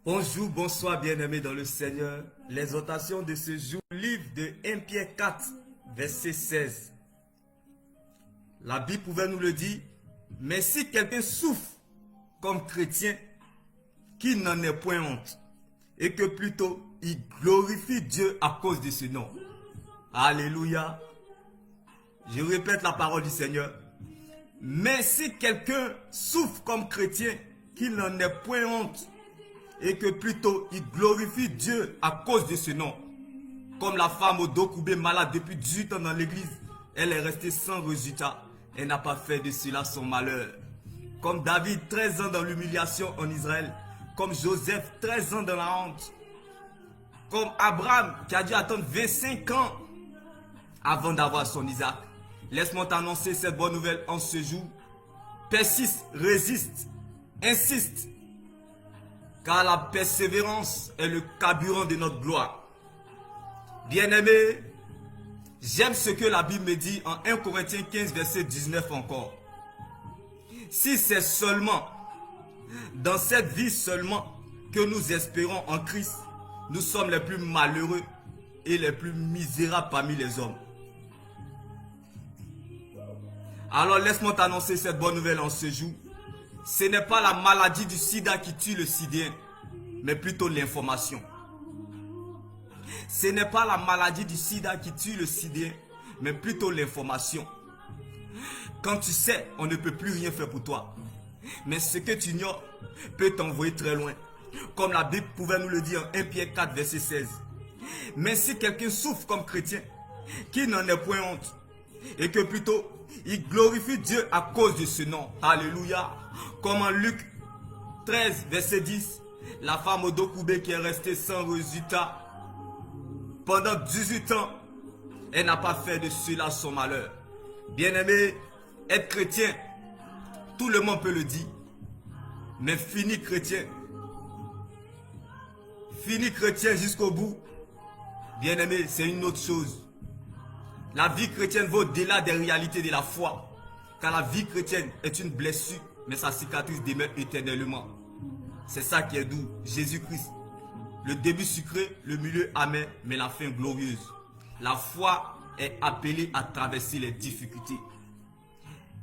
Bonjour, bonsoir bien-aimés dans le Seigneur. L'exhortation de ce jour, livre de 1 Pierre 4, verset 16. La Bible pouvait nous le dire, mais si quelqu'un souffre comme chrétien, qu'il n'en ait point honte, et que plutôt il glorifie Dieu à cause de ce nom. Alléluia. Je répète la parole du Seigneur. Mais si quelqu'un souffre comme chrétien, qu'il n'en ait point honte, et que plutôt il glorifie Dieu à cause de ce nom. Comme la femme au dos courbé malade depuis 18 ans dans l'église, elle est restée sans résultat. Elle n'a pas fait de cela son malheur. Comme David, 13 ans dans l'humiliation en Israël. Comme Joseph, 13 ans dans la honte. Comme Abraham qui a dû attendre 25 ans avant d'avoir son Isaac. Laisse-moi t'annoncer cette bonne nouvelle en ce jour. Persiste, résiste, insiste. Car la persévérance est le carburant de notre gloire. Bien-aimé, j'aime ce que la Bible me dit en 1 Corinthiens 15, verset 19 encore. Si c'est seulement, dans cette vie seulement, que nous espérons en Christ, nous sommes les plus malheureux et les plus misérables parmi les hommes. Alors laisse-moi t'annoncer cette bonne nouvelle en ce jour. Ce n'est pas la maladie du sida qui tue le sidien, mais plutôt l'information. Ce n'est pas la maladie du sida qui tue le sidien, mais plutôt l'information. Quand tu sais, on ne peut plus rien faire pour toi. Mais ce que tu ignores peut t'envoyer très loin. Comme la Bible pouvait nous le dire en 1 Pierre 4, verset 16. Mais si quelqu'un souffre comme chrétien, qu'il n'en ait point honte, et que plutôt il glorifie Dieu à cause de ce nom. Alléluia. Comme en Luc 13, verset 10, la femme au dos courbé qui est restée sans résultat pendant 18 ans, elle n'a pas fait de cela son malheur. Bien-aimé, être chrétien, tout le monde peut le dire. Mais finir chrétien jusqu'au bout, bien-aimé, c'est une autre chose. La vie chrétienne va au-delà des réalités de la foi. Car la vie chrétienne est une blessure, mais sa cicatrice demeure éternellement. C'est ça qui est doux, Jésus-Christ. Le début sucré, le milieu amer, mais la fin glorieuse. La foi est appelée à traverser les difficultés.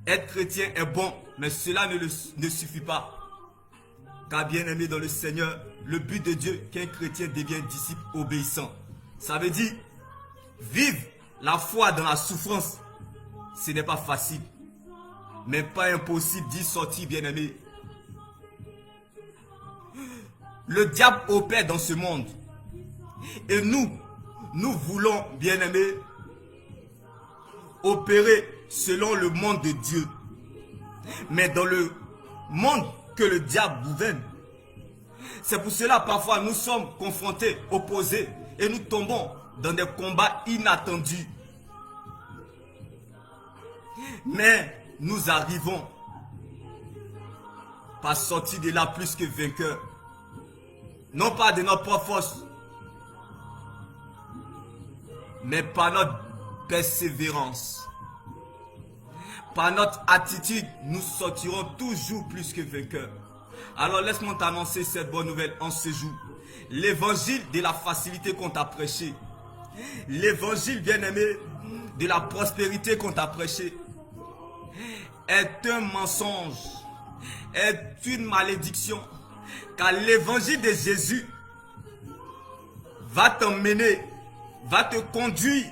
Être chrétien est bon, mais cela ne suffit pas. Car bien aimé dans le Seigneur, le but de Dieu qu'un chrétien devienne disciple obéissant. Ça veut dire vivre la foi dans la souffrance. Ce n'est pas facile, mais pas impossible d'y sortir, bien aimé. Le diable opère dans ce monde. Et nous voulons, bien aimé, opérer selon le monde de Dieu. Mais dans le monde que le diable gouverne, c'est pour cela parfois nous sommes confrontés, opposés, et nous tombons dans des combats inattendus. Mais nous arrivons par sortir de là plus que vainqueurs. Non pas de notre propre force, mais par notre persévérance. Par notre attitude, nous sortirons toujours plus que vainqueurs. Alors laisse-moi t'annoncer cette bonne nouvelle en ce jour. L'évangile de la facilité qu'on t'a prêché, l'évangile bien-aimé de la prospérité qu'on t'a prêché, est un mensonge, est une malédiction. Car l'évangile de Jésus va t'emmener, va te conduire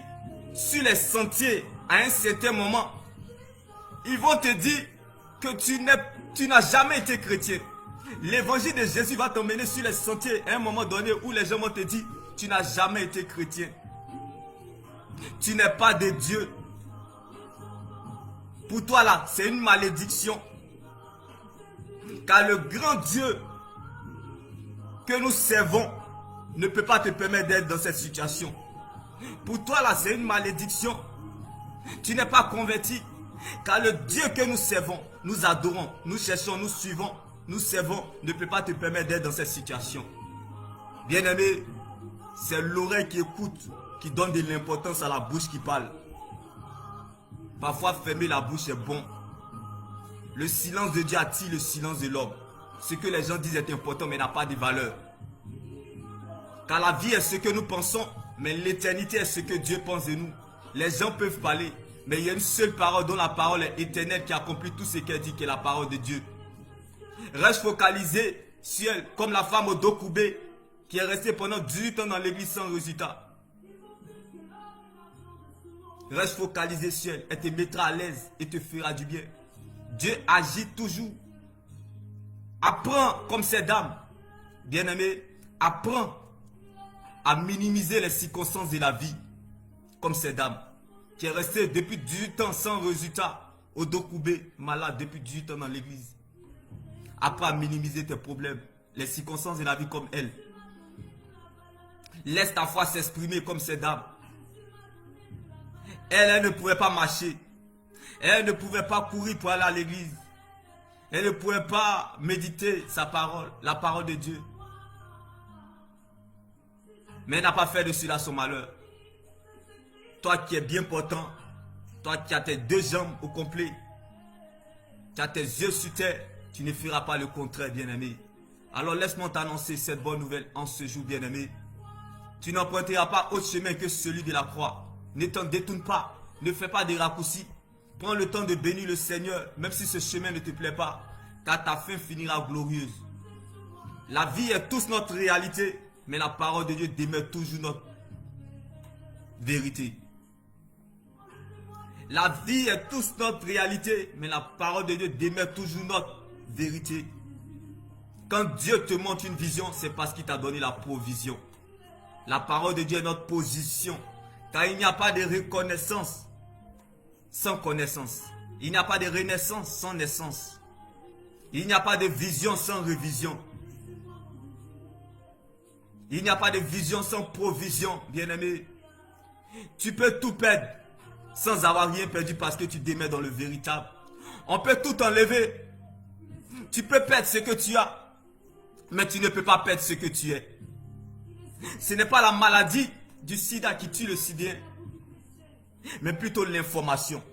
sur les sentiers à un certain moment. Ils vont te dire que tu n'as jamais été chrétien. L'évangile de Jésus va t'emmener sur les sentiers à un moment donné où les gens vont te dire tu n'as jamais été chrétien. Tu n'es pas de Dieu. Pour toi là, c'est une malédiction. Car le grand Dieu que nous servons ne peut pas te permettre d'être dans cette situation. Pour toi là, c'est une malédiction. Tu n'es pas converti. Car le Dieu que nous servons, nous adorons, nous cherchons, nous suivons, nous servons, ne peut pas te permettre d'être dans cette situation. Bien-aimé, c'est l'oreille qui écoute, qui donne de l'importance à la bouche qui parle. Parfois, fermer la bouche est bon. Le silence de Dieu attire le silence de l'homme. Ce que les gens disent est important mais n'a pas de valeur. Car la vie est ce que nous pensons, mais l'éternité est ce que Dieu pense de nous. Les gens peuvent parler, mais il y a une seule parole dont la parole est éternelle qui accomplit tout ce qu'elle dit, qui est la parole de Dieu. Reste focalisé sur elle, comme la femme au dos courbé qui est restée pendant 18 ans dans l'église sans résultat. Reste focalisé sur elle, elle te mettra à l'aise et te fera du bien. Dieu agit toujours. Apprends comme ces dames, bien-aimé, apprends à minimiser les circonstances de la vie, comme ces dames, qui est restée depuis 18 ans sans résultat, au dos courbé, malade depuis 18 ans dans l'église. Apprends à minimiser tes problèmes, les circonstances de la vie comme elle. Laisse ta foi s'exprimer comme ces dames. Elle ne pouvait pas marcher. Elle ne pouvait pas courir pour aller à l'église. Elle ne pouvait pas méditer sa parole, la parole de Dieu. Mais elle n'a pas fait de cela son malheur. Toi qui es bien portant, toi qui as tes deux jambes au complet, qui as tes yeux sur terre, tu ne feras pas le contraire, bien-aimé. Alors laisse-moi t'annoncer cette bonne nouvelle en ce jour, bien-aimé. Tu n'emprunteras pas autre chemin que celui de la croix. Ne t'en détourne pas, ne fais pas des raccourcis. Prends le temps de bénir le Seigneur, même si ce chemin ne te plaît pas, car ta fin finira glorieuse. La vie est tous notre réalité, mais la parole de Dieu demeure toujours notre vérité. La vie est tous notre réalité, mais la parole de Dieu demeure toujours notre vérité. Quand Dieu te montre une vision, c'est parce qu'il t'a donné la provision. La parole de Dieu est notre position, car il n'y a pas de reconnaissance sans connaissance. Il n'y a pas de renaissance sans naissance. Il n'y a pas de vision sans révision. Il n'y a pas de vision sans provision, bien-aimé. Tu peux tout perdre sans avoir rien perdu parce que tu demeures dans le véritable. On peut tout enlever. Tu peux perdre ce que tu as, mais tu ne peux pas perdre ce que tu es. Ce n'est pas la maladie du sida qui tue le sidien, mais plutôt l'information.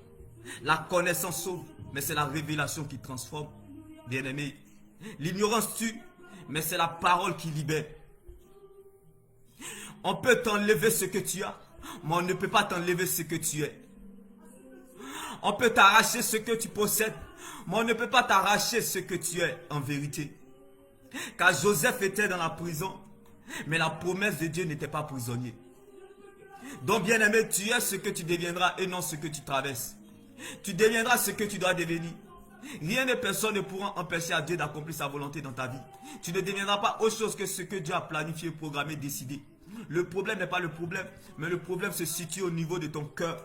La connaissance sauve, mais c'est la révélation qui transforme, bien-aimé. L'ignorance tue, mais c'est la parole qui libère. On peut t'enlever ce que tu as, mais on ne peut pas t'enlever ce que tu es. On peut t'arracher ce que tu possèdes, mais on ne peut pas t'arracher ce que tu es en vérité. Car Joseph était dans la prison, mais la promesse de Dieu n'était pas prisonnier. Donc bien-aimé, tu es ce que tu deviendras et non ce que tu traverses. Tu deviendras ce que tu dois devenir. Rien et personne ne pourra empêcher à Dieu d'accomplir sa volonté dans ta vie. Tu ne deviendras pas autre chose que ce que Dieu a planifié, programmé, décidé. Le problème n'est pas le problème, mais le problème se situe au niveau de ton cœur.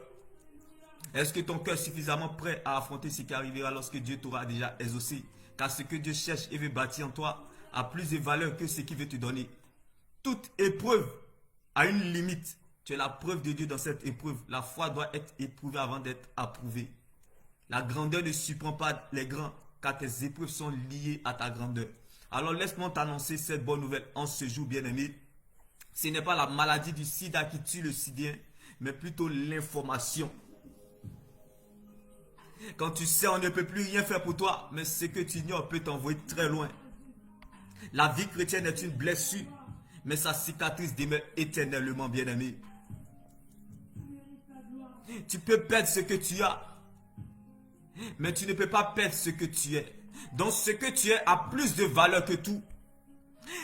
Est-ce que ton cœur est suffisamment prêt à affronter ce qui arrivera lorsque Dieu t'aura déjà exaucé? Car ce que Dieu cherche et veut bâtir en toi a plus de valeur que ce qu'il veut te donner. Toute épreuve a une limite. Tu es la preuve de Dieu dans cette épreuve. La foi doit être éprouvée avant d'être approuvée. La grandeur ne surprend pas les grands, car tes épreuves sont liées à ta grandeur. Alors laisse-moi t'annoncer cette bonne nouvelle en ce jour, bien-aimé. Ce n'est pas la maladie du sida qui tue le sidien, mais plutôt l'information. Quand tu sais, on ne peut plus rien faire pour toi, mais ce que tu ignores peut t'envoyer très loin. La vie chrétienne est une blessure, mais sa cicatrice demeure éternellement, bien-aimé. Tu peux perdre ce que tu as, mais tu ne peux pas perdre ce que tu es. Donc ce que tu es a plus de valeur que tout.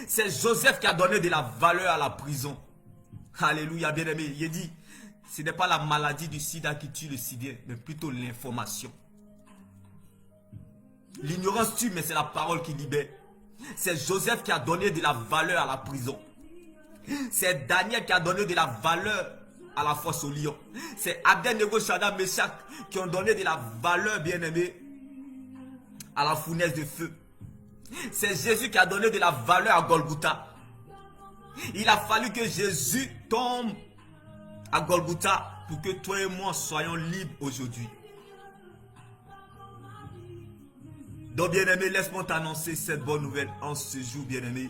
C'est Joseph qui a donné de la valeur à la prison. Alléluia, bien-aimé. Il dit, ce n'est pas la maladie du sida qui tue le sidien, mais plutôt l'information. L'ignorance tue, mais c'est la parole qui libère. C'est Joseph qui a donné de la valeur à la prison. C'est Daniel qui a donné de la valeur à la fosse au lion. C'est Abednego, Shadrach, Meshach qui ont donné de la valeur, bien-aimé, à la fournaise de feu. C'est Jésus qui a donné de la valeur à Golgotha. Il a fallu que Jésus tombe à Golgotha pour que toi et moi soyons libres aujourd'hui. Donc bien-aimé, laisse-moi t'annoncer cette bonne nouvelle en ce jour, bien-aimé.